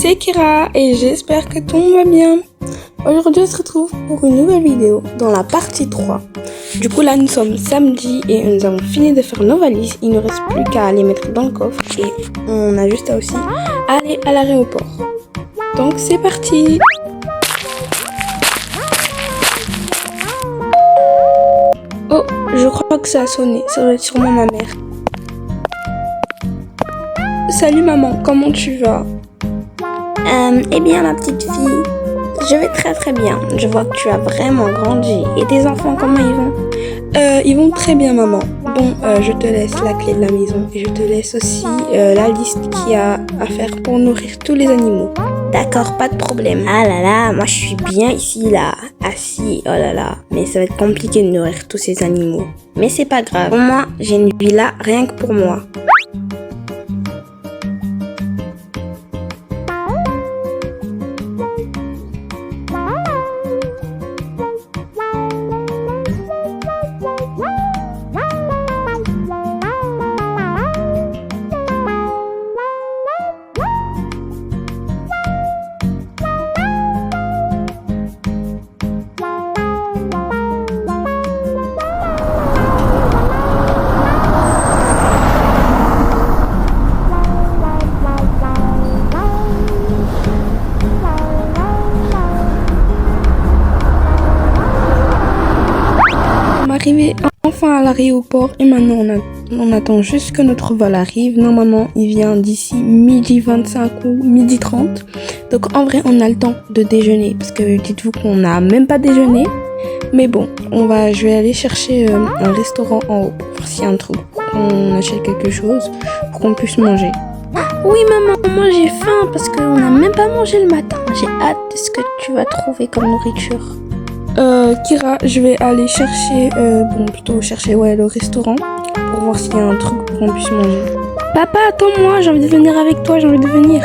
c'est Kira et j'espère que tout va bien. Aujourd'hui on se retrouve pour une nouvelle vidéo dans la partie 3. Du coup là nous sommes samedi et nous avons fini de faire nos valises. Il ne reste plus qu'à les mettre dans le coffre et on a juste à aussi aller à l'aéroport. Donc c'est parti. Oh, je crois que ça a sonné, ça doit être sûrement ma mère. Salut maman, comment tu vas? Eh bien ma petite fille, je vais très bien. Je vois que tu as vraiment grandi. Et tes enfants, comment ils vont? Ils vont très bien maman. Bon, je te laisse la clé de la maison et je te laisse aussi la liste qu'il y a à faire pour nourrir tous les animaux. D'accord, pas de problème. Ah là là, moi je suis bien ici là, assis, oh là là. Mais ça va être compliqué de nourrir tous ces animaux. Mais c'est pas grave, pour moi j'ai une villa rien que pour moi. Arrivé enfin à l'aéroport et maintenant on attend juste que notre vol arrive. Normalement il vient d'ici midi 25 ou midi 30. Donc en vrai on a le temps de déjeuner parce que dites-vous qu'on n'a même pas déjeuné. Mais bon, je vais aller chercher un restaurant en haut pour voir s'il y a un truc, pour qu'on achète quelque chose pour qu'on puisse manger. Oui maman, moi j'ai faim parce qu'on n'a même pas mangé le matin. J'ai hâte de ce que tu vas trouver comme nourriture. Kira, je vais aller chercher, le restaurant pour voir s'il y a un truc pour qu'on puisse manger. Papa, attends-moi, j'ai envie de venir avec toi, j'ai envie de venir.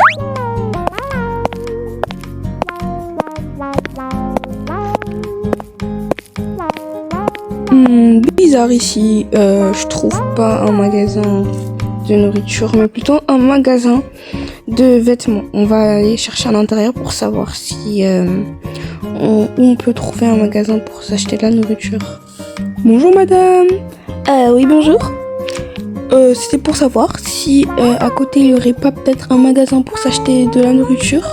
Bizarre ici, je trouve pas un magasin de nourriture, mais plutôt un magasin de vêtements. On va aller chercher à l'intérieur pour savoir si où on peut trouver un magasin pour s'acheter de la nourriture. Bonjour madame. Oui bonjour. C'était pour savoir si à côté il y aurait pas peut-être un magasin pour s'acheter de la nourriture.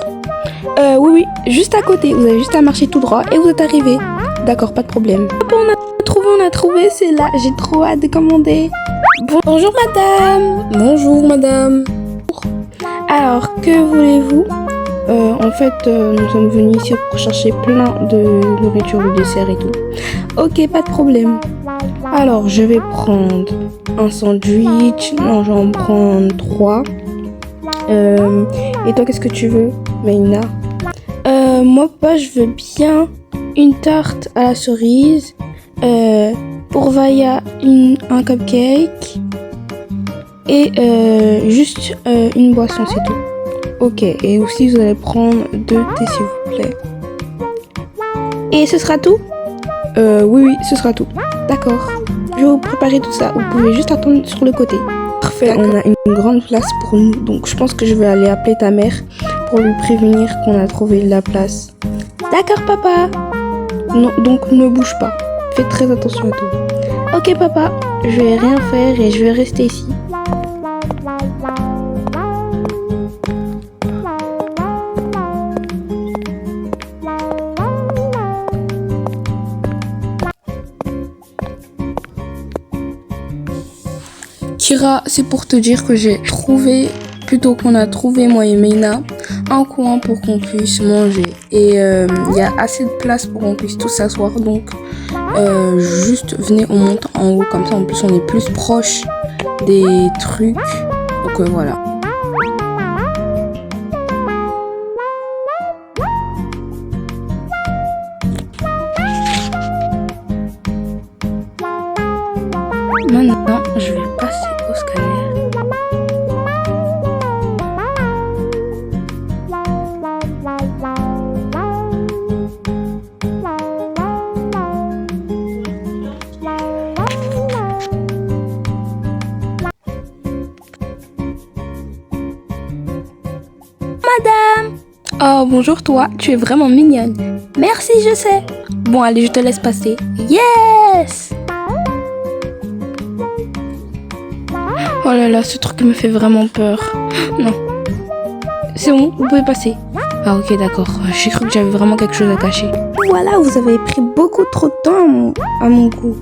Oui, juste à côté. Vous avez juste à marcher tout droit et vous êtes arrivé. D'accord, pas de problème. Hop, on a trouvé, c'est là. J'ai trop hâte de commander. Bonjour madame. Bonjour madame. Alors, que voulez-vous? En fait, nous sommes venus ici pour chercher plein de nourriture, de dessert et tout. Ok, pas de problème. Alors, je vais prendre un sandwich. Non, je vais en prendre 3. Et toi, qu'est-ce que tu veux, Meina? Moi, papa, je veux bien une tarte à la cerise. Pour Vaya, un cupcake. Et juste une boisson, c'est tout. Ok, et aussi vous allez prendre 2 thés s'il vous plaît. Et ce sera tout? Oui, ce sera tout. D'accord. Je vais vous préparer tout ça. Vous pouvez juste attendre sur le côté. Parfait, on a une grande place pour nous. Donc je pense que je vais aller appeler ta mère pour lui prévenir qu'on a trouvé la place. D'accord papa. Non, donc ne bouge pas. Fais très attention à tout. Ok papa, je vais rien faire et je vais rester ici. Kira, c'est pour te dire que qu'on a trouvé moi et Meina un coin pour qu'on puisse manger. Et il y a assez de place pour qu'on puisse tous s'asseoir. Donc juste venez, on monte en haut comme ça. En plus on est plus proche des trucs. Donc voilà. Maintenant, je vais passer au scanner. Madame, Bonjour toi, tu es vraiment mignonne. Merci, je sais. Bon, allez, je te laisse passer. Yes! Oh là là, ce truc me fait vraiment peur. Non. C'est bon, vous pouvez passer. Ah ok, d'accord. J'ai cru que j'avais vraiment quelque chose à cacher. Voilà, vous avez pris beaucoup trop de temps à mon goût.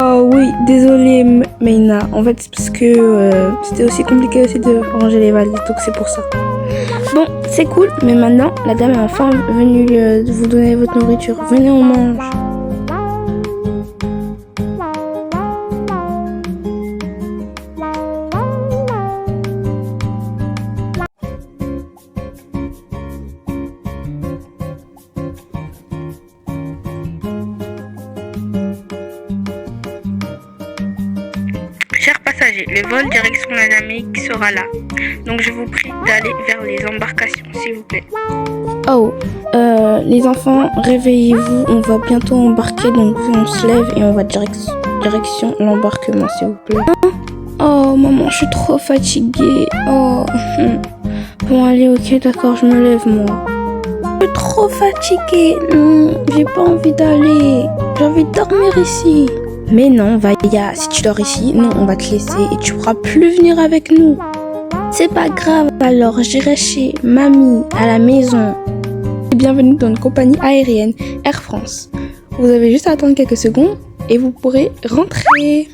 Oh oui, désolée Meina. En fait, c'est parce que c'était aussi compliqué aussi de ranger les valises, donc c'est pour ça. Bon, c'est cool, mais maintenant, la dame est enfin venue vous donner votre nourriture. Venez, on mange. Chers passagers, le vol direction l'Amérique sera là. Donc je vous prie d'aller vers les embarcations, s'il vous plaît. Oh, les enfants, réveillez-vous, on va bientôt embarquer, donc on se lève et on va direction l'embarquement, s'il vous plaît. Oh, maman, je suis trop fatiguée. Oh, bon, allez, ok, d'accord, je me lève, moi. Je suis trop fatiguée. Non, j'ai pas envie d'aller. J'ai envie de dormir ici. Mais non, Vaya, si tu dors ici, nous, on va te laisser et tu pourras plus venir avec nous. C'est pas grave, alors j'irai chez mamie à la maison. Bienvenue dans une compagnie aérienne Air France. Vous avez juste à attendre quelques secondes et vous pourrez rentrer.